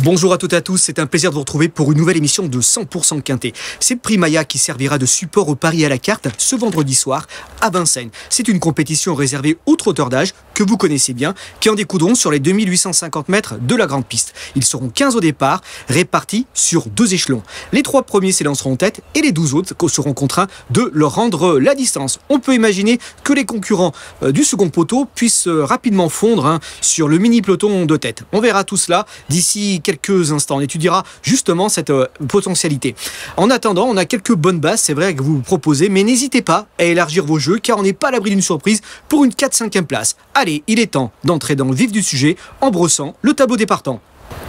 Bonjour à toutes et à tous, c'est un plaisir de vous retrouver pour une nouvelle émission de 100% Quintet. C'est Prix Maya qui servira de support au pari à la carte ce vendredi soir à Vincennes. C'est une compétition réservée aux trotteurs d'âge que vous connaissez bien, qui en découdront sur les 2850 mètres de la grande piste. Ils seront 15 au départ, répartis sur 2 échelons. Les 3 premiers s'élanceront en tête et les 12 autres seront contraints de leur rendre la distance. On peut imaginer que les concurrents du second poteau puissent rapidement fondre sur le mini peloton de tête. On verra tout cela d'ici quelques instants. On étudiera justement cette potentialité. En attendant, on a quelques bonnes bases, c'est vrai, que vous proposez, mais n'hésitez pas à élargir vos jeux car on n'est pas à l'abri d'une surprise pour une 4-5e place. Allez, il est temps d'entrer dans le vif du sujet en brossant le tableau des partants.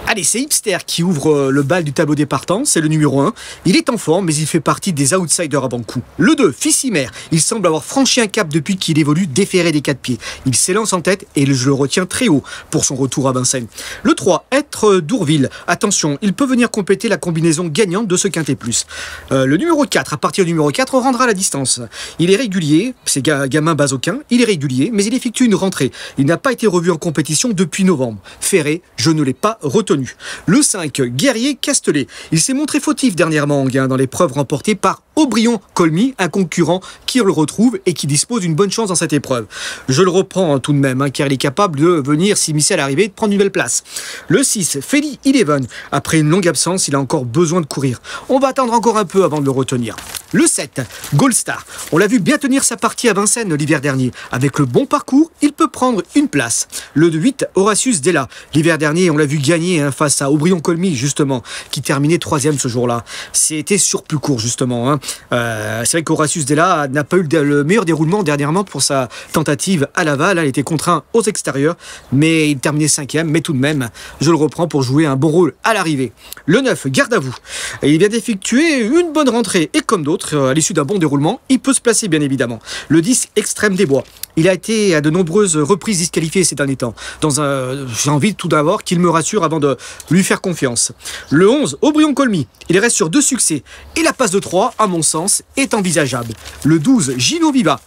Allez, c'est Hipster qui ouvre le bal du tableau des partants, c'est le numéro 1. Il est en forme, mais il fait partie des outsiders à bon coup. Le 2, Fissimer, il semble avoir franchi un cap depuis qu'il évolue déféré des 4 pieds. Il s'élance en tête et je le retiens très haut pour son retour à Vincennes. Le 3, Être d'Ourville. Attention, il peut venir compléter la combinaison gagnante de ce Quintet Plus. Le numéro 4, à partir du numéro 4, on rendra la distance. Il est régulier, c'est gamin bazoquin, il est régulier, mais il effectue une rentrée. Il n'a pas été revu en compétition depuis novembre. Ferré, je ne l'ai pas retenu. Le 5, Guerrier Castellet. Il s'est montré fautif dernièrement en gain dans l'épreuve remportée par Aubryon-Colmy, un concurrent qui le retrouve et qui dispose d'une bonne chance dans cette épreuve. Je le reprends tout de même, car il est capable de venir s'immiscer à l'arrivée et de prendre une belle place. Le 6, Feli Eleven. Après une longue absence, il a encore besoin de courir. On va attendre encore un peu avant de le retenir. Le 7, Gold Star. On l'a vu bien tenir sa partie à Vincennes l'hiver dernier. Avec le bon parcours, il peut prendre une place. Le 8, Horatius Della. L'hiver dernier, on l'a vu gagner face à Aubryon-Colmy, justement, qui terminait 3e ce jour-là. C'était sur plus court, justement. C'est vrai qu'Horatius Della n'a pas eu le meilleur déroulement dernièrement pour sa tentative à Laval. Elle était contrainte aux extérieurs, mais il terminait 5e. Mais tout de même, je le reprends pour jouer un bon rôle à l'arrivée. Le 9, Garde à vous. Il vient d'effectuer une bonne rentrée, et comme d'autres, à l'issue d'un bon déroulement, il peut se placer bien évidemment. Le 10, Extrême des Bois. Il a été à de nombreuses reprises disqualifié ces derniers temps. J'ai envie tout d'abord qu'il me rassure avant de lui faire confiance. Le 11, Aubryon-Colmy. Il reste sur 2 succès. Et la passe de 3, à mon sens, est envisageable. Le 12, Gino Viva.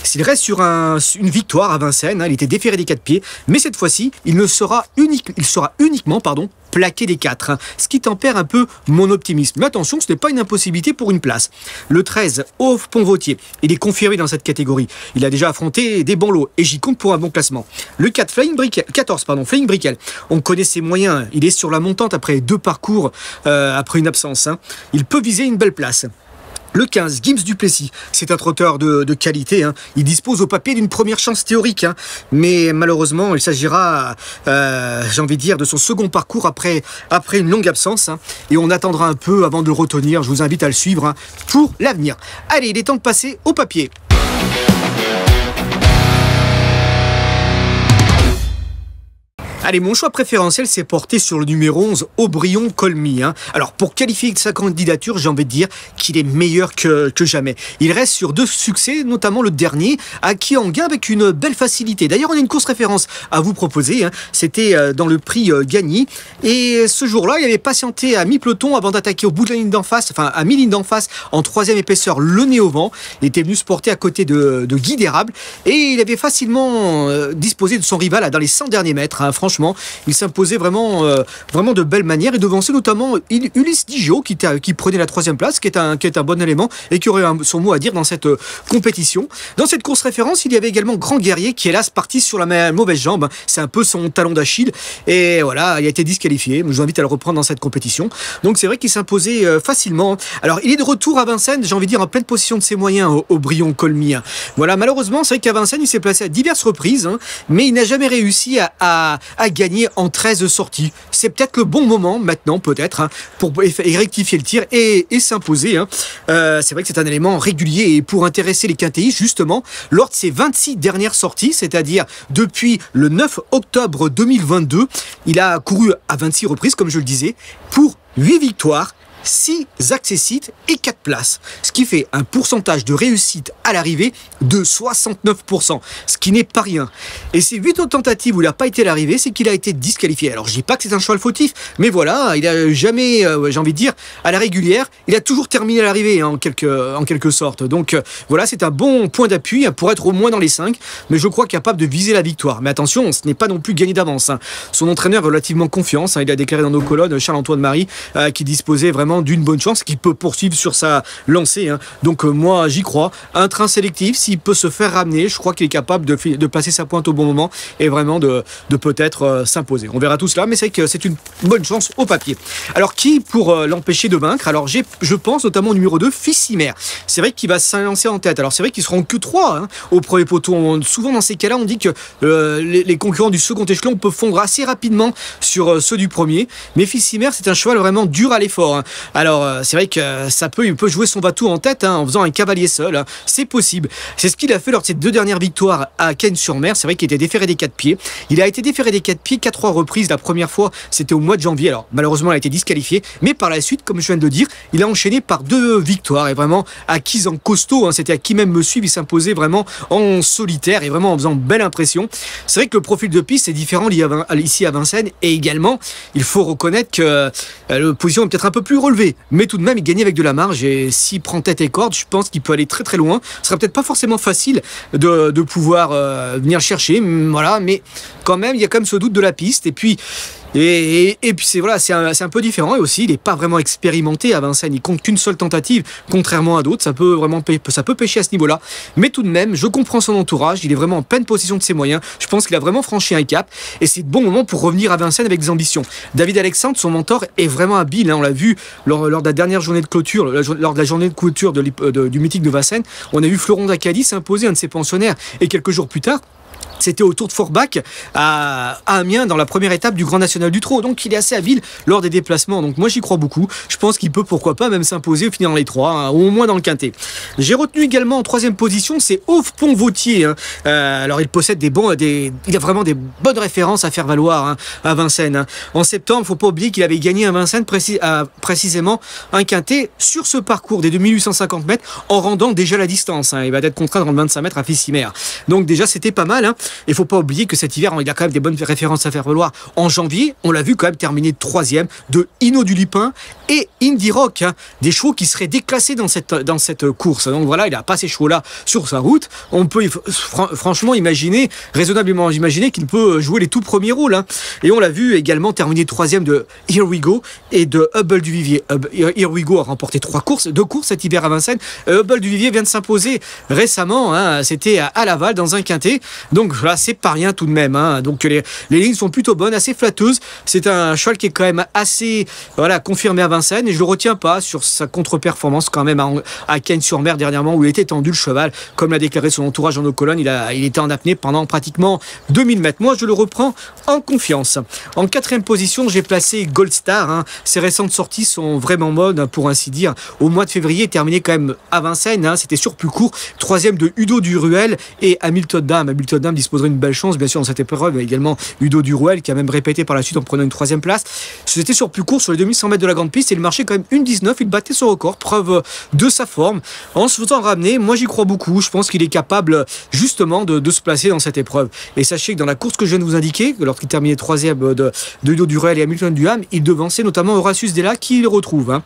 S'il reste sur une victoire à Vincennes, il était déféré des 4 pieds, mais cette fois-ci, il sera uniquement plaqué des 4, ce qui tempère un peu mon optimisme. Mais attention, ce n'est pas une impossibilité pour une place. Le 13, Auve Pont-Vautier, il est confirmé dans cette catégorie. Il a déjà affronté des bons lots et j'y compte pour un bon classement. Le 4, 14, Flying Brickell. On connaît ses moyens, il est sur la montante après 2 parcours, après une absence. Il peut viser une belle place. Le 15, Gims Duplessis, c'est un trotteur de qualité. Il dispose au papier d'une première chance théorique. Mais malheureusement, il s'agira, j'ai envie de dire, de son second parcours après une longue absence. Et on attendra un peu avant de le retenir. Je vous invite à le suivre pour l'avenir. Allez, il est temps de passer au papier. Allez, mon choix préférentiel s'est porté sur le numéro 11, Aubryon-Colmy. Alors, pour qualifier sa candidature, j'ai envie de dire qu'il est meilleur que jamais. Il reste sur 2 succès, notamment le dernier, acquis en gain avec une belle facilité. D'ailleurs, on a une course référence à vous proposer. C'était dans le prix Gagny. Et ce jour-là, il avait patienté à mi-peloton avant d'attaquer au bout de la ligne d'en face, enfin à mi-ligne d'en face, en 3e épaisseur, le nez au vent. Il était venu se porter à côté de Guy d'Érable. Et il avait facilement disposé de son rival dans les 100 derniers mètres. Franchement, il s'imposait vraiment de belle manière et devançait notamment Ulysse Digiot qui prenait la 3e place, qui est un bon élément et qui aurait son mot à dire dans cette compétition. Dans cette course référence, il y avait également Grand Guerrier qui, hélas, parti sur la mauvaise jambe. C'est un peu son talon d'Achille et voilà, il a été disqualifié. Je vous invite à le reprendre dans cette compétition. Donc c'est vrai qu'il s'imposait facilement. Alors il est de retour à Vincennes, j'ai envie de dire en pleine possession de ses moyens, Aubryon-Colmy. Voilà, malheureusement, c'est vrai qu'à Vincennes, il s'est placé à diverses reprises, mais il n'a jamais réussi à gagner en 13 sorties. C'est peut-être le bon moment maintenant, peut-être, pour rectifier le tir et s'imposer. C'est vrai que c'est un élément régulier et pour intéresser les quintéistes, justement, lors de ses 26 dernières sorties, c'est-à-dire depuis le 9 octobre 2022, il a couru à 26 reprises, comme je le disais, pour 8 victoires 6 accessites et 4 places, ce qui fait un pourcentage de réussite à l'arrivée de 69%, ce qui n'est pas rien. Et ces 8 autres tentatives où il n'a pas été à l'arrivée, c'est qu'il a été disqualifié. Alors je dis pas que c'est un cheval fautif, mais voilà, il a jamais, j'ai envie de dire, à la régulière, il a toujours terminé à l'arrivée, hein, en quelque sorte. Donc voilà, c'est un bon point d'appui pour être au moins dans les 5, mais je crois capable de viser la victoire. Mais attention, ce n'est pas non plus gagné d'avance, hein. Son entraîneur a relativement confiance, hein, il a déclaré dans nos colonnes, Charles-Antoine Marie, qui disposait vraiment d'une bonne chance, qu'il peut poursuivre sur sa lancée, hein. Donc moi j'y crois. Un train sélectif, s'il peut se faire ramener, je crois qu'il est capable de placer sa pointe au bon moment et vraiment de peut-être s'imposer. On verra tout cela, mais c'est que c'est une bonne chance au papier. Alors qui pour l'empêcher de vaincre? Alors je pense notamment au numéro 2, Fissimère. C'est vrai qu'il va s'élancer en tête. Alors c'est vrai qu'ils seront que 3, hein, au premier poteau. Souvent dans ces cas-là, on dit que les concurrents du second échelon peuvent fondre assez rapidement sur ceux du premier. Mais Fissimère, c'est un cheval vraiment dur à l'effort, hein. Alors c'est vrai que il peut jouer son bateau en tête, hein, en faisant un cavalier seul, hein. C'est possible. C'est ce qu'il a fait lors de ses 2 dernières victoires à Cagnes-sur-Mer. C'est vrai qu'il était déféré des 4 pieds. Il a été déféré des 4 pieds 4 reprises. La première fois, c'était au mois de janvier. Alors malheureusement, il a été disqualifié. Mais par la suite, comme je viens de le dire, il a enchaîné par 2 victoires et vraiment acquises en costaud, hein. C'était à qui même me suivre. Il s'imposait vraiment en solitaire et vraiment en faisant belle impression. C'est vrai que le profil de piste est différent ici à Vincennes. Et également, il faut reconnaître que la position est peut-être un peu plus relevée. Mais tout de même, il gagnait avec de la marge. Et s'il prend tête et corde, je pense qu'il peut aller très très loin. Ce sera peut-être pas forcément facile de pouvoir venir le chercher. Voilà, mais quand même, il y a quand même ce doute de la piste. Et puis c'est voilà, c'est un peu différent. Et aussi, il n'est pas vraiment expérimenté à Vincennes. Il compte qu'une seule tentative, contrairement à d'autres. Ça peut pêcher à ce niveau-là. Mais tout de même, je comprends son entourage. Il est vraiment en pleine possession de ses moyens. Je pense qu'il a vraiment franchi un cap. Et c'est le bon moment pour revenir à Vincennes avec des ambitions. David Alexandre, son mentor, est vraiment habile, hein. On l'a vu lors de la dernière journée de clôture, lors de la journée de clôture du mythique de Vincennes. On a vu Florent d'Acadie s'imposer, un de ses pensionnaires. Et quelques jours plus tard, c'était au Tour de Forbach à Amiens dans la première étape du Grand National du Trot. Donc il est assez habile lors des déplacements. Donc moi j'y crois beaucoup. Je pense qu'il peut pourquoi pas même s'imposer au finir dans les 3, hein, ou au moins dans le quintet. J'ai retenu également en 3e position, c'est Auve-Pont-Vautier, hein. Alors il possède il a vraiment des bonnes références à faire valoir, hein, à Vincennes, hein. En septembre, il ne faut pas oublier qu'il avait gagné à Vincennes précisément un quintet sur ce parcours des 2850 mètres en rendant déjà la distance, hein. Il va être contraint de rendre 25 mètres à Fissimère. Donc déjà c'était pas mal, hein. Il ne faut pas oublier que cet hiver, il a quand même des bonnes références à faire valoir. En janvier, on l'a vu quand même terminer 3e de Hino du Lupin et Indie Rock, hein, des chevaux qui seraient déclassés dans cette course. Donc voilà, il n'a pas ces chevaux-là sur sa route. On peut franchement raisonnablement imaginer qu'il peut jouer les tout premiers rôles, hein. Et on l'a vu également terminer 3e de Here We Go et de Hubble du Vivier. Here We Go a remporté 2 courses cet hiver à Vincennes. Hubble du Vivier vient de s'imposer récemment, hein, c'était à Laval dans un quintet. Donc voilà, c'est pas rien tout de même, hein. Donc les lignes sont plutôt bonnes, assez flatteuses. C'est un cheval qui est quand même assez confirmé à Vincennes et je le retiens pas sur sa contre-performance quand même à Cagnes-sur-Mer dernièrement où il était tendu le cheval. Comme l'a déclaré son entourage dans nos colonnes, il était en apnée pendant pratiquement 2000 mètres. Moi je le reprends en confiance. En 4e position, j'ai placé Gold Star, hein. Ses récentes sorties sont vraiment bonnes pour ainsi dire. Au mois de février, terminé quand même à Vincennes, hein. C'était sur plus court. 3e de Udo Duruel et Hamilton Dam. Hamilton Dam disposerait une belle chance bien sûr dans cette épreuve, mais également Udo Duruel qui a même répété par la suite en prenant une 3e place. C'était sur plus court sur les 2100 mètres de la grande piste et il marchait quand même 1,19, il battait son record, preuve de sa forme en se faisant ramener. Moi j'y crois beaucoup, je pense qu'il est capable justement de se placer dans cette épreuve. Et sachez que dans la course que je viens de vous indiquer, lorsqu'il terminait 3e de Udo Duruel et Hamilton Duham, il devançait notamment Horatius Della qui le retrouve, hein.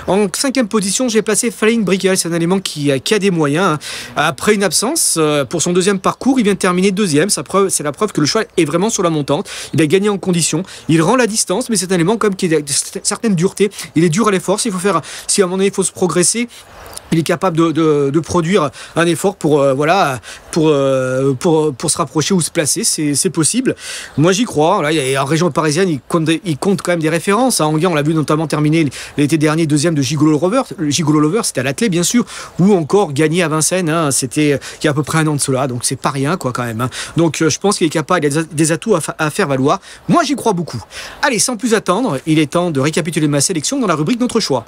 En 5e position, j'ai placé Flying Brickle, c'est un élément qui a des moyens, hein. Après une absence pour son 2e parcours, il vient de terminer 2e. C'est la preuve que le cheval est vraiment sur la montante. Il a gagné en condition. Il rend la distance, mais c'est un élément comme qui a certaines duretés. Il est dur à l'effort. Si à un moment donné il faut se progresser, il est capable de produire un effort pour se rapprocher ou se placer, c'est possible. Moi j'y crois. Là, en région parisienne, il compte quand même des références. À Enghien, on l'a vu notamment terminer l'été dernier 2e de Gigolo Lover, c'était à l'attelé bien sûr, ou encore gagné à Vincennes, hein, c'était il y a à peu près 1 an de cela, donc c'est pas rien quoi quand même, hein. Donc je pense qu'il est capable, il y a des atouts à faire valoir. Moi j'y crois beaucoup. Allez, sans plus attendre, il est temps de récapituler ma sélection dans la rubrique Notre choix.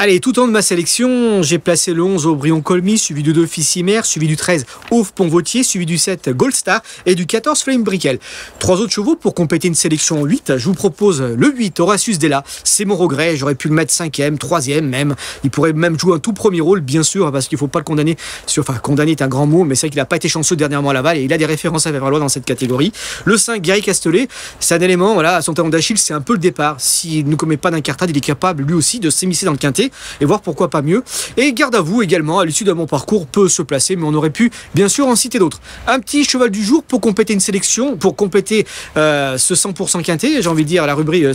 Allez, tout en de ma sélection, j'ai placé le 11 Aubryon Colmy, suivi du 2 Fissimer, suivi du 13 Auve Pont-Vautier, suivi du 7 Gold Star et du 14 Flame Brickell. 3 autres chevaux pour compléter une sélection en 8. Je vous propose le 8 Horatius Della. C'est mon regret, j'aurais pu le mettre 5e, 3e même. Il pourrait même jouer un tout premier rôle, bien sûr, parce qu'il ne faut pas le condamner. Enfin, condamner est un grand mot, mais c'est vrai qu'il n'a pas été chanceux dernièrement à Laval et il a des références à faire valoir dans cette catégorie. Le 5 Gary Castellet, c'est un élément, voilà, à son talon d'Achille, c'est un peu le départ. S'il ne commet pas d'incartade, il est capable lui aussi de s'émisser dans le quintet et voir pourquoi pas mieux. Et garde à vous également, à l'issue de mon parcours, peut se placer, mais on aurait pu bien sûr en citer d'autres. Un petit cheval du jour pour compléter une sélection, pour compléter ce 100% quintet, j'ai envie de dire, la rubrique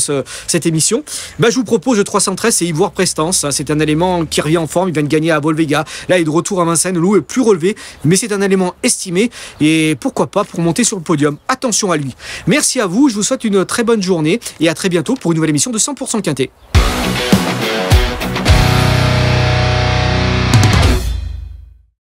cette émission. Je vous propose le 313, c'est Ivoire Prestance. C'est un élément qui revient en forme, il vient de gagner à Volvega. Là, il est de retour à Vincennes, le loup est plus relevé, mais c'est un élément estimé et pourquoi pas pour monter sur le podium. Attention à lui. Merci à vous, je vous souhaite une très bonne journée et à très bientôt pour une nouvelle émission de 100% quintet.